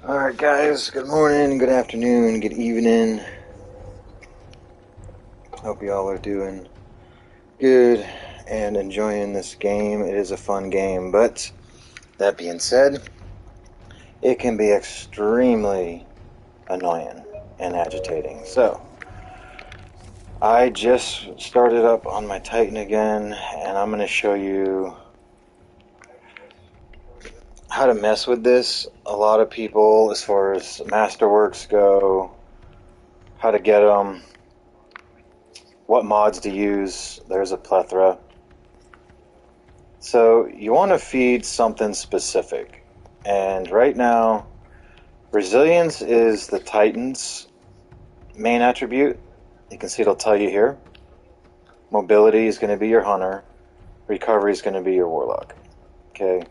Alright guys, good morning, good afternoon, good evening. Hope y'all are doing good and enjoying this game. It is a fun game, but that being said, it can be extremely annoying and agitating. So, I just started up on my Titan again, and I'm going to show you how to mess with this. A lot of people, as far as Masterworks go, how to get them, what mods to use, there's a plethora. So you want to feed something specific. And right now, resilience is the Titan's main attribute. You can see it'll tell you here. Mobility is going to be your hunter. Recovery is going to be your warlock. Okay.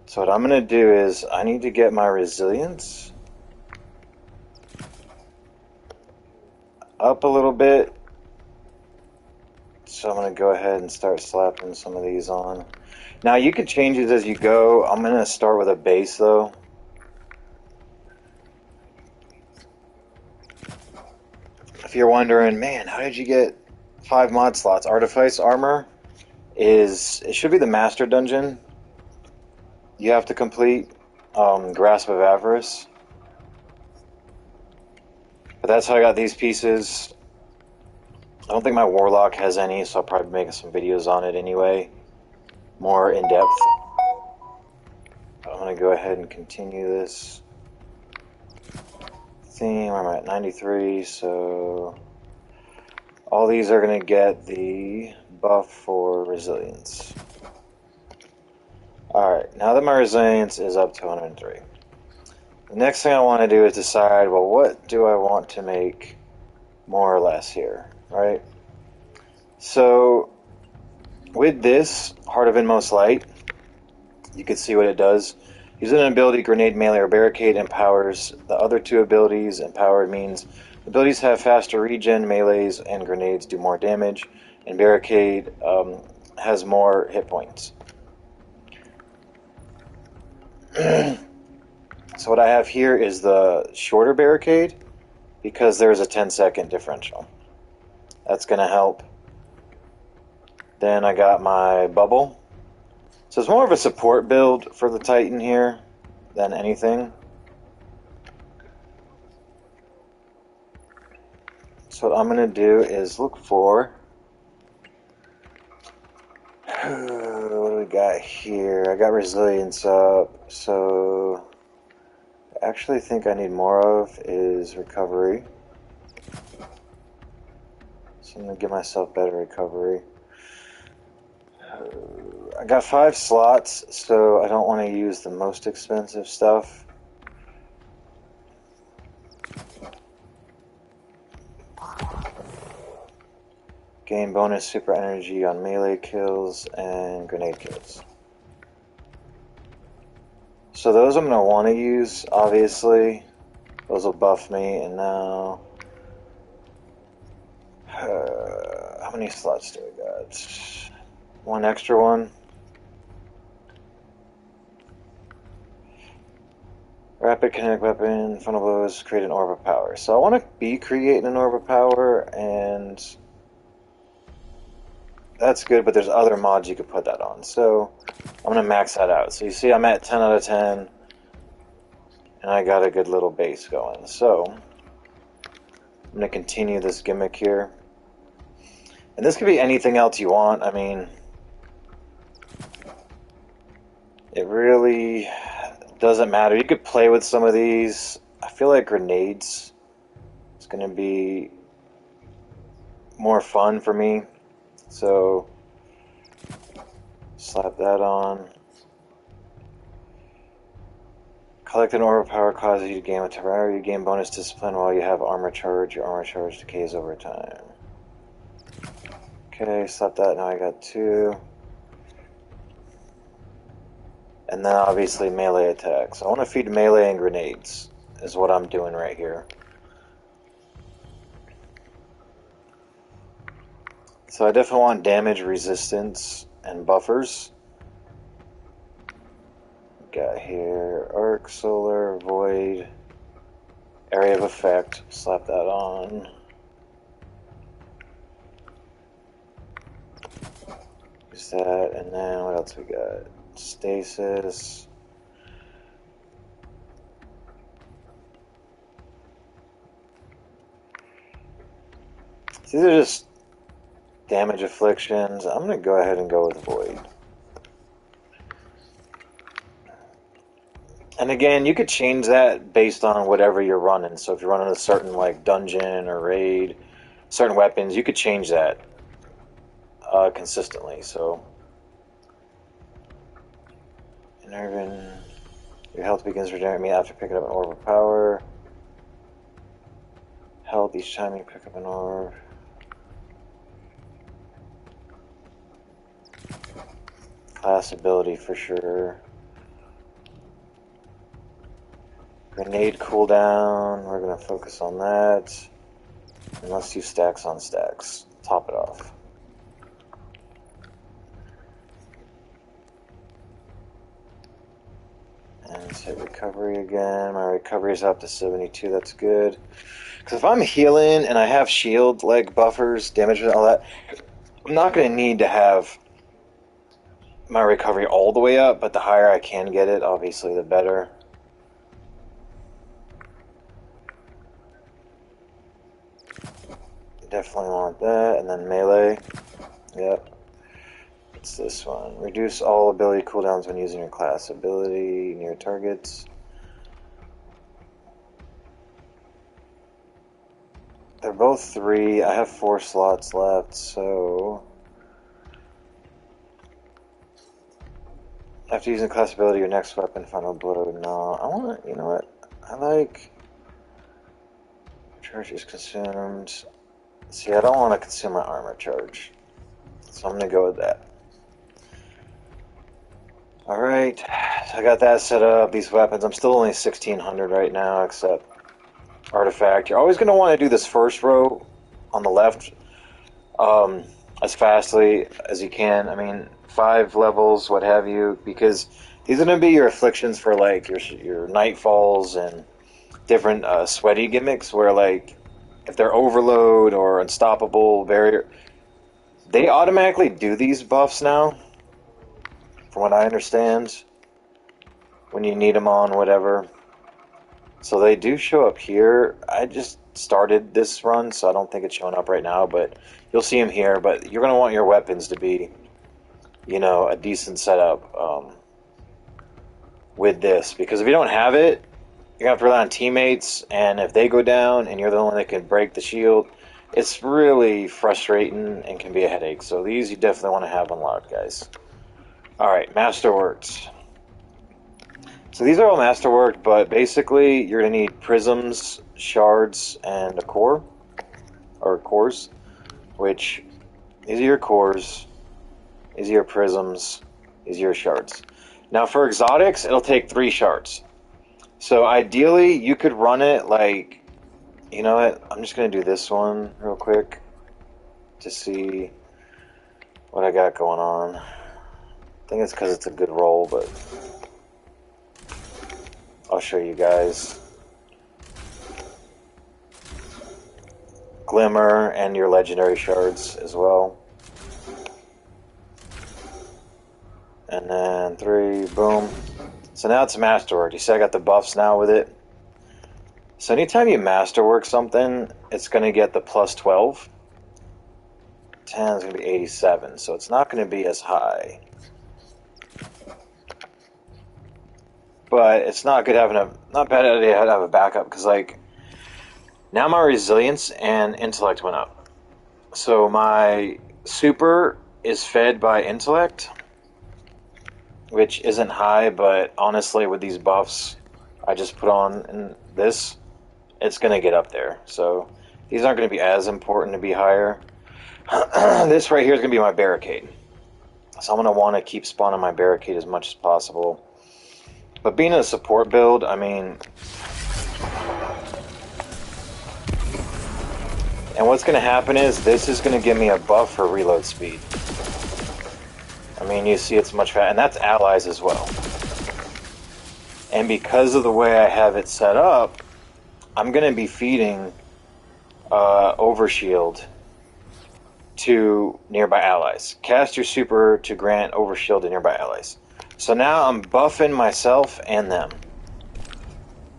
So what I'm going to do is I need to get my resilience up a little bit. So I'm going to go ahead and start slapping some of these on. Now you can change it as you go. I'm going to start with a base though. If you're wondering, man, how did you get 5 mod slots? Artifice armor it should be the master dungeon. You have to complete Grasp of Avarice. But that's how I got these pieces. I don't think my warlock has any, so I'll probably make some videos on it anyway. More in depth. I'm gonna go ahead and continue this theme. I'm at 93, so all these are gonna get the buff for resilience. Alright, now that my resilience is up to 103. The next thing I want to do is decide, well, what do I want to make more or less here, right? So, with this, Heart of Inmost Light, you can see what it does. Using an ability, Grenade, Melee, or Barricade empowers the other two abilities. Empowered means abilities have faster regen, melees and grenades do more damage, and Barricade has more hit points. So what I have here is the shorter Barricade, because there's a 10-second differential. That's going to help. Then I got my bubble. So it's more of a support build for the Titan here than anything. So what I'm going to do is look for... what do we got here? I got resilience up, so I actually think I need more of is recovery. So I'm going to give myself better recovery. I got 5 slots, so I don't want to use the most expensive stuff. Gain bonus super energy on melee kills and grenade kills. So those I'm going to want to use, obviously. Those will buff me, and now... how many slots do we got? 1 extra one. Rapid kinetic weapon, funnel blows, create an orb of power. So I want to be creating an orb of power, and that's good, but there's other mods you could put that on. So I'm going to max that out. So you see I'm at 10 out of 10, and I got a good little base going. So I'm going to continue this gimmick here. And this could be anything else you want. I mean, it really doesn't matter. You could play with some of these. I feel like grenades is going to be more fun for me. So slap that on. Collect an orb of power causes you to gain a temporary. You gain bonus discipline while you have armor charge. Your armor charge decays over time. Okay, slap that. Now I got 2. And then obviously melee attacks. I want to feed melee and grenades, is what I'm doing right here. So I definitely want damage resistance and buffers. got here? Arc, solar, void, area of effect. Slap that on. Use that, and then what else we got? Stasis. These are just damage afflictions. I'm going to go ahead and go with void. And again, you could change that based on whatever you're running. So if you're running a certain like dungeon or raid, certain weapons, you could change that consistently. So, Enervin, your health begins regenerating after picking up an orb of power. Health each time you pick up an orb. Class ability for sure. Grenade cooldown, we're going to focus on that. And let's do stacks on stacks. Top it off. And let's hit recovery again. My recovery is up to 72, that's good. Because if I'm healing and I have shield, leg buffers, damage and all that, I'm not going to need to have my recovery all the way up, but the higher I can get it, obviously the better. Definitely want that, and then melee. Yep. It's this one. Reduce all ability cooldowns when using your class ability near targets. They're both 3. I have 4 slots left, so after using class ability, your next weapon, final blow. No, I want to, you know what? I like charge is consumed. See, I don't want to consume my armor charge, so I'm going to go with that. Alright, so I got that set up, these weapons. I'm still only 1600 right now, except artifact. You're always going to want to do this first row on the left as fastly as you can. I mean, 5 levels, what have you, because these are going to be your afflictions for like your nightfalls and different sweaty gimmicks where like if they're overload or unstoppable barrier, they automatically do these buffs now, from what I understand, when you need them on whatever. So they do show up here. I just started this run, so I don't think it's showing up right now, but you'll see them here. But you're going to want your weapons to be, you know, a decent setup with this, because if you don't have it, you're going to have to rely on teammates, and if they go down and you're the one that can break the shield, it's really frustrating and can be a headache. So these you definitely want to have unlocked, guys. Alright, Masterworks. So these are all Masterworked, but basically you're going to need prisms, shards, and a core. Or cores. Which, these are your cores, these are your prisms, these are your shards. Now for exotics, it'll take 3 shards. So ideally, you could run it like, you know what, I'm just going to do this one real quick to see what I got going on. I think it's because it's a good roll, but I'll show you guys. Glimmer and your legendary shards as well. And then 3, boom. So now it's Masterwork. You see I got the buffs now with it. So anytime you Masterwork something, it's going to get the plus 12. 10 is going to be 87, so it's not going to be as high. But it's not good having not bad idea to have a backup, because like, now my resilience and intellect went up. So my super is fed by intellect, which isn't high, but honestly with these buffs I just put on in this, it's going to get up there. So these aren't going to be as important to be higher. This right here is going to be my barricade. So I'm going to want to keep spawning my barricade as much as possible. But being a support build, I mean, and what's going to happen is this is going to give me a buff for reload speed. I mean, you see it's much faster, and that's allies as well. And because of the way I have it set up, I'm going to be feeding Overshield to nearby allies. Cast your super to grant Overshield to nearby allies. So now I'm buffing myself and them.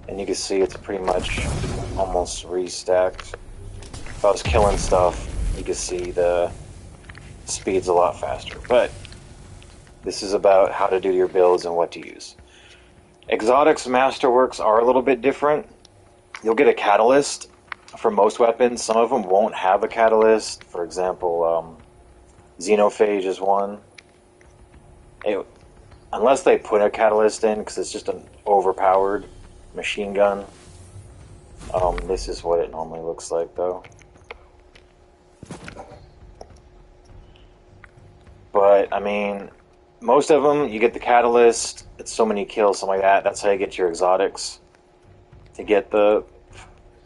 And you can see it's pretty much almost restacked. If I was killing stuff, you can see the speed's a lot faster. But this is about how to do your builds and what to use. Exotics Masterworks are a little bit different. You'll get a catalyst for most weapons. Some of them won't have a catalyst. For example, Xenophage is one. Unless they put a catalyst in, because it's just an overpowered machine gun. This is what it normally looks like, though. But, I mean, most of them, you get the catalyst. It's so many kills, something like that. That's how you get your exotics to get the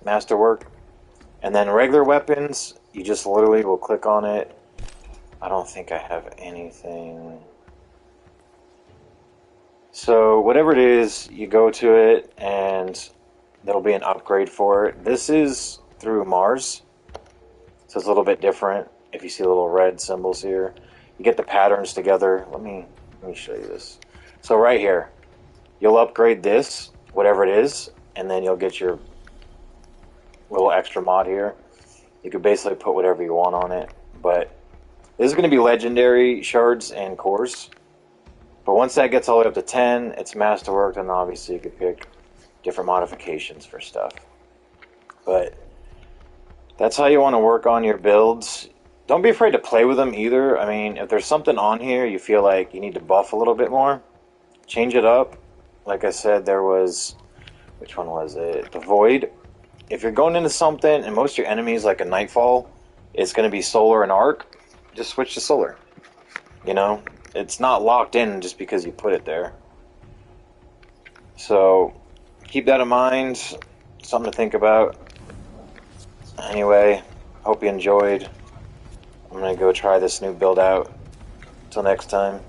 masterwork. And then regular weapons, you just literally will click on it. I don't think I have anything. So whatever it is, you go to it and there'll be an upgrade for it. This is through Mars, so it's a little bit different. If you see the little red symbols here, you get the patterns together. Let me show you this. So right here, you'll upgrade this, whatever it is, and then you'll get your little extra mod here. You could basically put whatever you want on it, but this is going to be legendary shards and cores. But once that gets all the way up to 10, it's masterwork, and obviously you could pick different modifications for stuff. But that's how you want to work on your builds. Don't be afraid to play with them either. I mean, if there's something on here you feel like you need to buff a little bit more, change it up. Like I said, there was, which one was it? The Void. If you're going into something and most of your enemies, like a Nightfall, it's going to be Solar and Arc, just switch to Solar. You know? It's not locked in just because you put it there. So, keep that in mind. Something to think about. Anyway, hope you enjoyed. I'm going to go try this new build out. Till next time.